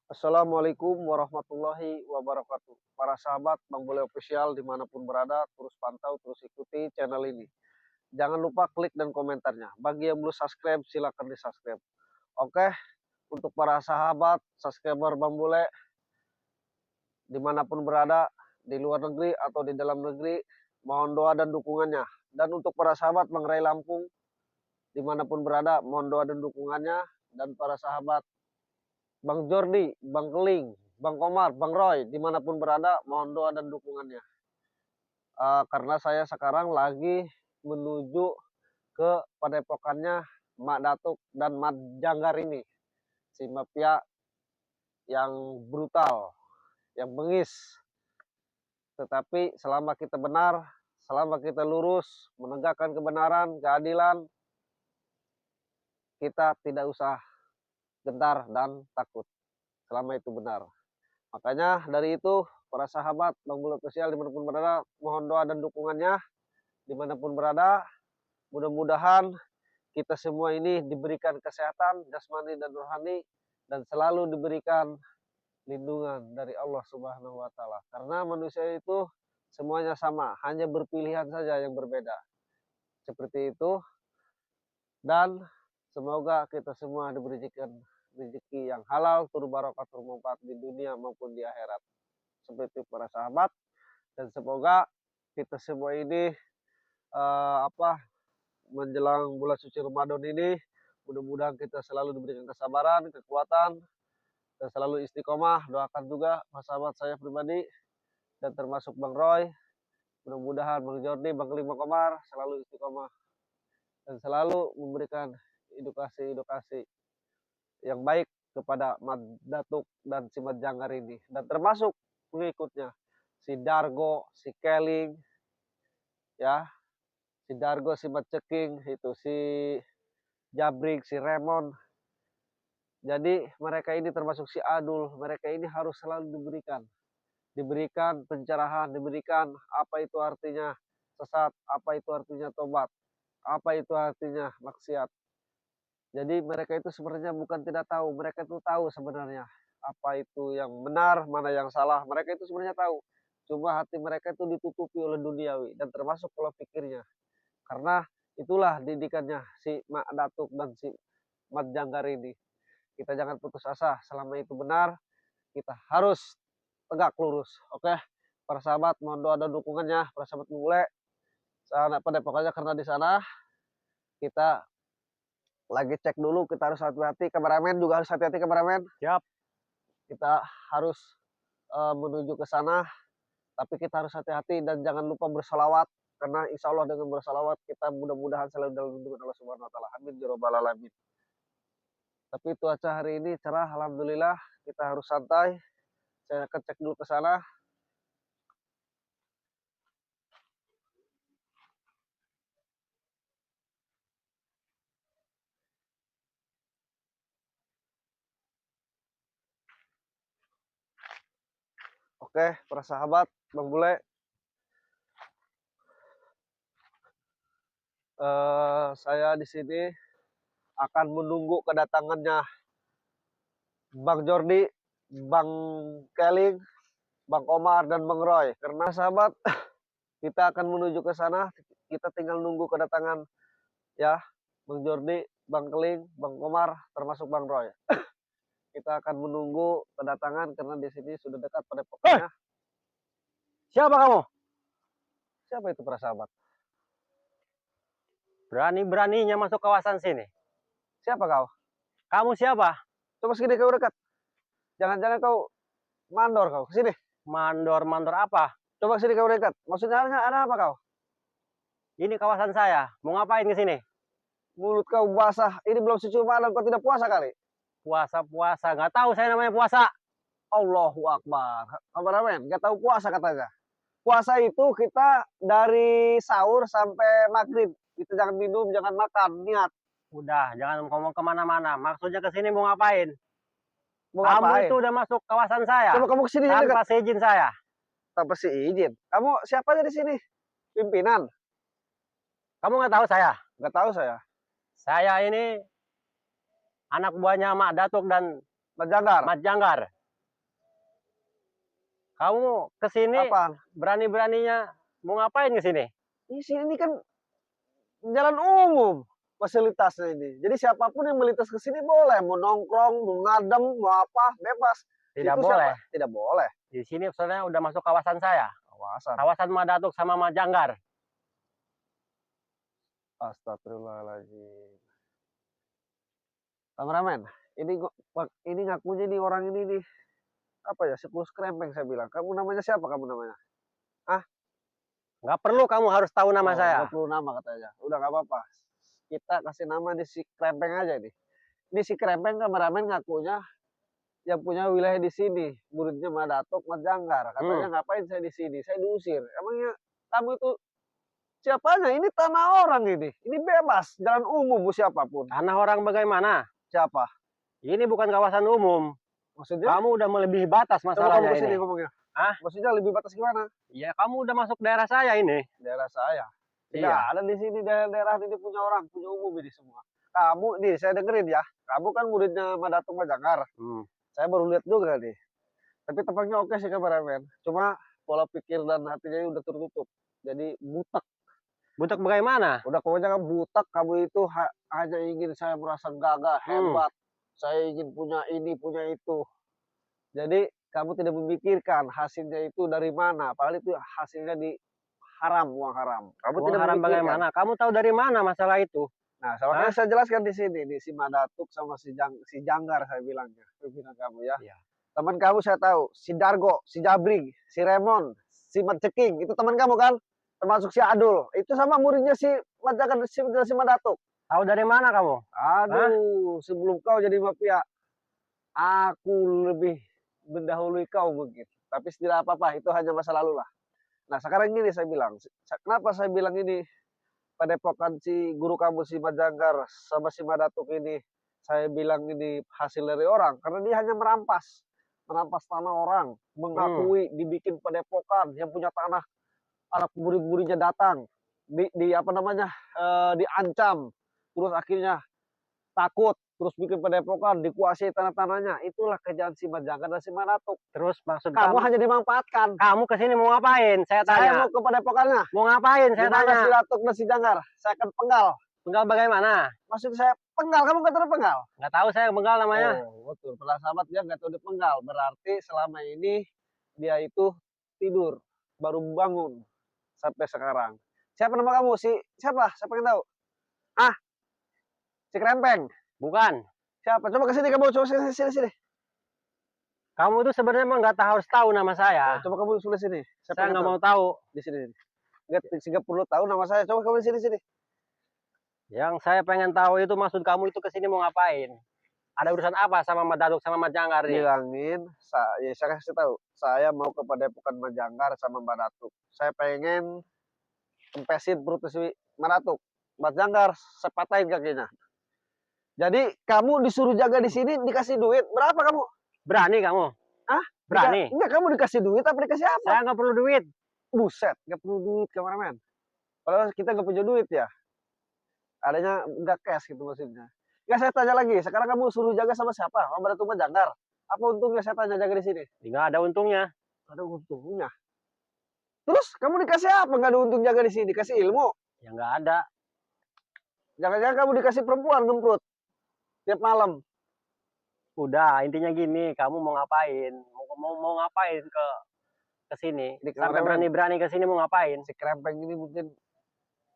Assalamualaikum warahmatullahi wabarakatuh. Para sahabat Bang Bule Official dimanapun berada, terus pantau, terus ikuti channel ini. Jangan lupa klik dan komentarnya. Bagi yang belum subscribe, silakan di subscribe. Oke, untuk para sahabat, subscriber Bang Bule, dimanapun berada, di luar negeri atau di dalam negeri, mohon doa dan dukungannya. Dan untuk para sahabat Bang Ray Lampung, dimanapun berada, mohon doa dan dukungannya. Dan para sahabat Bang Jordi, Bang Keling, Bang Komar, Bang Roy, dimanapun berada, mohon doa dan dukungannya. Karena saya sekarang lagi menuju ke padepokannya Mak Datuk dan Mat Janggar ini. Si mafia yang brutal, yang bengis. Tetapi selama kita benar, selama kita lurus, menegakkan kebenaran, keadilan, kita tidak usah gentar dan takut. Selama itu benar. Makanya dari itu, para sahabat Bang Bule Official dimanapun berada, mohon doa dan dukungannya dimanapun berada. Mudah-mudahan kita semua ini diberikan kesehatan jasmani dan rohani dan selalu diberikan lindungan dari Allah Subhanahu wa Ta'ala. Karena manusia itu semuanya sama, hanya berpilihan saja yang berbeda. Seperti itu, dan semoga kita semua diberikan rezeki yang halal, tur barokah, tur manfaat di dunia maupun di akhirat. Seperti para sahabat, dan semoga kita semua ini menjelang bulan suci Ramadan ini, mudah-mudahan kita selalu diberikan kesabaran, kekuatan, dan selalu istiqomah. Doakan juga para sahabat saya pribadi dan termasuk Bang Roy, mudah-mudahan Bang Jordi, Bang Keling, Bang Komar selalu istiqomah dan selalu memberikan edukasi-edukasi yang baik kepada Mat Datuk dan si Mat Janggar ini, dan termasuk pengikutnya si Dargo, si Keling, ya, si Dargo, si Mat Ceking, itu si Jabrik, si Remon. Jadi mereka ini termasuk si Adul, mereka ini harus selalu diberikan pencerahan, diberikan apa itu artinya sesat, apa itu artinya tobat, apa itu artinya maksiat. Jadi mereka itu sebenarnya bukan tidak tahu, mereka itu tahu sebenarnya apa itu yang benar, mana yang salah. Mereka itu sebenarnya tahu. Cuma hati mereka itu ditutupi oleh duniawi dan termasuk pola pikirnya. Karena itulah didikannya si Mak Datuk dan si Mat Janggar ini. Kita jangan putus asa, selama itu benar, kita harus tegak lurus. Oke, para sahabat, mohon doa dan dukungannya, para sahabat mulai. Sana pada pokoknya karena di sana kita lagi cek dulu, kita harus hati-hati, kameramen juga harus hati-hati, kameramen. Siap. Kita harus menuju ke sana, tapi kita harus hati-hati dan jangan lupa bersalawat, karena insya Allah dengan bersalawat kita mudah-mudahan selalu dalam lindungan Allah Subhanahu wa Ta'ala. Amin ya rabbal alamin. Tapi cuaca hari ini cerah, alhamdulillah. Kita harus santai. Saya akan cek dulu ke sana. Oke, para sahabat, Bang Bule, saya di sini akan menunggu kedatangannya Bang Jordi, Bang Keling, Bang Komar, dan Bang Roy. Karena sahabat, kita akan menuju ke sana. Kita tinggal nunggu kedatangan ya Bang Jordi, Bang Keling, Bang Komar, termasuk Bang Roy. Kita akan menunggu kedatangan karena di sini sudah dekat pada pokoknya. Siapa kamu? Siapa itu para sahabat? Berani-beraninya masuk kawasan sini. Siapa kau? Kamu siapa? Coba sini kau dekat. Jangan-jangan kau mandor kau. Sini. Mandor-mandor apa? Coba sini kau dekat. Maksudnya ada apa kau? Ini kawasan saya. Mau ngapain ke sini? Mulut kau basah. Ini belum suci malam. Kau tidak puasa kali? Puasa-puasa. Nggak tahu saya namanya puasa. Allahu Akbar. Kameramen, nggak tahu puasa katanya. Puasa itu kita dari sahur sampai maghrib. Kita jangan minum, jangan makan. Niat. Udah, jangan ngomong kemana-mana. Maksudnya ke sini mau ngapain? Mau Kamu ngapain? itu udah masuk kawasan saya. Coba kamu kesini tanpa dekat. seizin saya. Tanpa seizin. Kamu siapa aja di sini? Pimpinan? Kamu nggak tahu saya? Nggak tahu saya. Saya ini anak buahnya Mak Datuk dan Mat Janggar. Mat Janggar. Kamu kesini Apaan? berani-beraninya mau ngapain ke sini? Di sini kan jalan umum fasilitasnya ini. Jadi siapapun yang melintas ke sini boleh, mau nongkrong, mau ngadem, mau apa, bebas. Tidak Itu boleh. siapa? Tidak boleh. Di sini soalnya udah masuk kawasan saya. Kawasan. Kawasan Madatuk sama Majanggar. Astagfirullahaladzim. Kameramen, ini ngakunya nih orang ini nih apa ya, siklus krempeng saya bilang. Kamu namanya siapa kamu namanya? Nggak perlu kamu harus tahu nama saya. Nggak perlu nama katanya. Udah nggak apa-apa. Kita kasih nama di si krempeng aja nih. Ini si krempeng kameramen ngakunya yang punya wilayah di sini. Muridnya Madatuk, Majanggar. Katanya ngapain saya di sini? Saya diusir. Emangnya kamu itu siapanya? Ini tanah orang ini. Ini bebas, jalan umum siapapun. Tanah orang bagaimana? Siapa? Ini bukan kawasan umum. Maksudnya? Kamu udah melebihi batas Coba masalahnya kamu kesini ini. ngomongnya. Hah? Maksudnya lebih batas gimana? Ya kamu udah masuk daerah saya ini. Daerah saya. Tidak Iya. ada di sini daerah ini punya orang, punya umum ini semua. Kamu nih, saya dengerin ya. Kamu kan muridnya Madatuk Majanggar. Saya baru lihat juga nih. Tapi tempatnya oke sih kameramen. Cuma pola pikir dan hatinya udah tertutup. Jadi butek. Butek bagaimana? Udah pokoknya kan butek. Kamu itu hanya ingin saya merasa gagah, hebat. Saya ingin punya ini, punya itu. Jadi kamu tidak memikirkan hasilnya itu dari mana. Padahal itu hasilnya di haram, uang haram. Kamu Uang tidak haram memikirkan. bagaimana? Kamu tahu dari mana masalah itu? Nah, makanya saya jelaskan di sini, nih si Madatuk sama si Janggar saya bilangnya, pimpinan kamu ya. Iya. Teman kamu saya tahu, si Dargo, si Jabring, si Remon, si Ceking, itu teman kamu kan? Termasuk si Adul, itu sama muridnya si Majanggar, si Madatuk. Tahu dari mana kamu? Aduh, sebelum kau jadi mafia, aku lebih mendahului kau mungkin. Tapi tidak apa-apa, itu hanya masa lalu lah. Nah, sekarang gini saya bilang, kenapa saya bilang ini? Padepokan si guru kamu si Majanggar sama si Madatuk ini, saya bilang ini hasil dari orang karena dia hanya merampas tanah orang, mengakui dibikin padepokan yang punya tanah, anak murid-muridnya datang di apa namanya, diancam, terus akhirnya takut, terus bikin padepokan, dikuasai tanah-tanahnya. Itulah kerjaan si Majanggar dan si Madatuk. Terus maksud Kamu hanya dimanfaatkan. kamu kesini mau ngapain? Saya Saya tanya. mau ke padepokannya. Mau ngapain? Saya Gimana tanya. si Datuk dan si Janggar? Saya akan penggal. Penggal bagaimana? Maksud saya penggal, kamu nggak tahu penggal? Nggak tahu saya penggal namanya. Oh, betul. Pernah sahabat dia nggak tahu dipenggal. Berarti selama ini dia itu tidur, baru bangun sampai sekarang. Siapa nama kamu? Siapa? Saya pengen tahu. Si Krempeng. Bukan. Siapa? Coba kesini kamu, coba sini. Kamu tuh sebenarnya emang nggak harus tahu nama saya. Coba kamu sudah sini. Saya nggak mau tahu. Di sini. Nggak perlu tahu nama saya. Coba kamu di sini. Yang saya pengen tahu itu maksud kamu itu kesini mau ngapain? Ada urusan apa sama Madatuk sama Majanggar nih? Bilangin, saya kasih tahu. Saya mau ke Padepokan Majanggar sama Madatuk. Saya pengen kempesin perut si Madatuk. Majanggar sepatahin kakinya. Jadi kamu disuruh jaga di sini, dikasih duit berapa kamu? Berani kamu? Hah? Berani? Enggak, kamu dikasih duit apa dikasih apa? Saya nggak perlu duit. Buset, nggak perlu duit kameramen. Padahal kita nggak punya duit ya. Adanya nggak cash gitu maksudnya. Ya saya tanya lagi, sekarang kamu suruh jaga sama siapa? Sama Madatuk Majanggar. Apa untungnya saya tanya jaga di sini? Nggak ada untungnya. Ada untungnya. Terus kamu dikasih apa? Nggak ada untung jaga di sini? Dikasih ilmu? Ya nggak ada. Jangan-jangan kamu dikasih perempuan gemprut tiap malam. Udah, intinya gini, kamu mau ngapain? Mau ngapain ke sini? Sampai berani-berani ke sini mau ngapain? Si Krempeng ini mungkin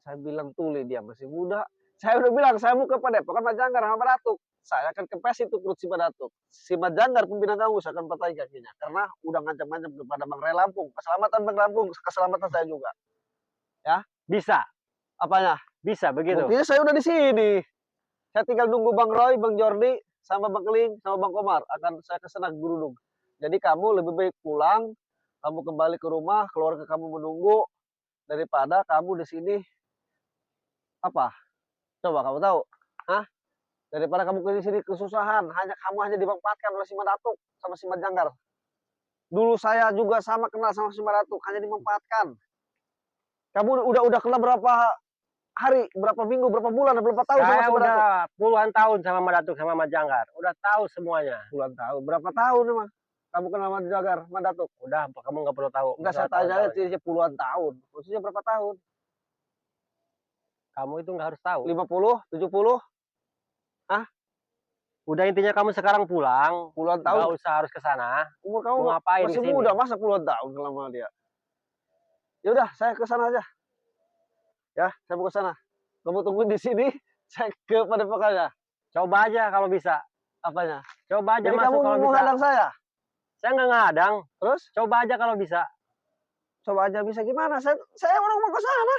saya bilang tuli dia masih muda. Saya udah bilang saya mau ke Padepokan Majanggar sama Madatuk. Saya akan kempes itu perut si Madatuk. Si Majanggar pimpinan kamu saya akan patahin kakinya karena udah ngancam-ngancam kepada Bang Ray Lampung. Keselamatan Bang Lampung, keselamatan saya juga. Ya? Bisa. Apanya? Bisa begitu. Buktinya saya udah di sini. Saya tinggal nunggu Bang Roy, Bang Jordi, sama Bang Keling, sama Bang Komar. Akan saya kesana gerudung. Jadi kamu lebih baik pulang, kamu kembali ke rumah, keluarga kamu menunggu, daripada kamu di sini apa? Coba kamu tahu? Hah? Daripada kamu di sini kesusahan, kamu hanya dimanfaatkan oleh si Madatuk sama si Majanggar. Dulu saya juga sama kenal sama si Madatuk, hanya dimanfaatkan. Kamu udah kenal berapa hari, berapa minggu, berapa bulan, berapa tahun saya sama si Madatuk? udah puluhan tahun sama Madatuk sama Majanggar. Udah tahu semuanya. Puluhan tahun. Berapa tahun emang? Kamu kenal Mandatuk? Udah, kamu nggak perlu tahu. Enggak, saya tanya aja dia puluhan tahun. Maksudnya berapa tahun? Kamu itu nggak harus tahu. 50, 70? Udah, intinya kamu sekarang pulang. Puluhan tahun? Nggak usah harus ke sana. Umur kamu Mau ngapain masih kesini? muda, masa puluhan tahun lama dia? Ya udah, saya ke sana aja. Ya, saya mau ke sana. Kamu tungguin di sini, saya ke Padepokannya. Coba aja kalau bisa. Apanya? Coba aja Jadi masuk kamu kalau mau bisa. hadang saya? Saya nggak ngadang. Terus? Coba aja kalau bisa. Coba aja bisa gimana? Saya orang mau ke sana.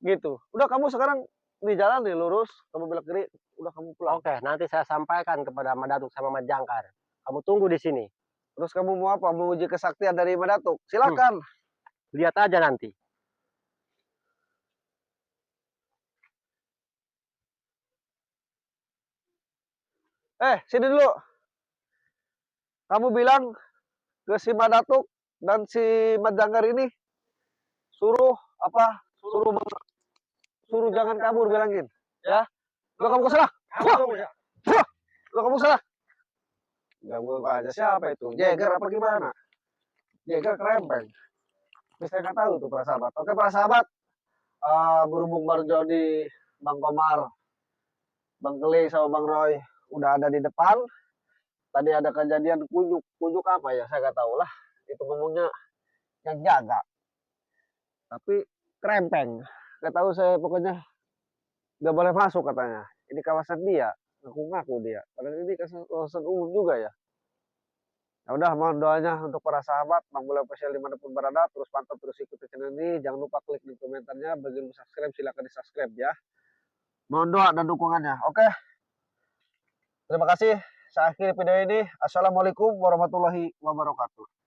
Gitu. Udah, kamu sekarang di jalan nih lurus, kamu belok kiri, udah kamu pulang. Oke, nanti saya sampaikan kepada Mandatuk sama Mas Jangkar. Kamu tunggu di sini. Terus kamu mau apa? Mau uji kesaktian dari Mandatuk? Silakan. Lihat aja nanti. Sini dulu. Kamu bilang ke si Mandatuk dan si Majanggar ini suruh apa? Suruh jangan kabur, bilangin. Ya. Lo kamu ke sana. Lo kamu ke sana. Ganggu aja siapa itu? Jagger apa gimana? Jagger kerempeng. Tapi saya nggak tahu tuh para sahabat. Oke para sahabat, berhubung Bang Jody, Bang Komar, Bang Keli sama Bang Roy udah ada di depan. Tadi ada kejadian kunyuk apa ya? Saya nggak tahu lah. Itu ngomongnya yang jaga. Tapi kerempeng. Nggak tahu saya, pokoknya nggak boleh masuk katanya. Ini kawasan dia. Ngaku-ngaku dia. Padahal ini kawasan umum juga ya. Ya udah, mohon doanya untuk para sahabat Bang Bola Official dimanapun berada, terus pantau, terus ikuti channel ini. Jangan lupa klik di komentarnya, bagi yang subscribe silahkan di subscribe ya. Mohon doa dan dukungannya. Oke, terima kasih. Saya akhiri video ini. Assalamualaikum warahmatullahi wabarakatuh.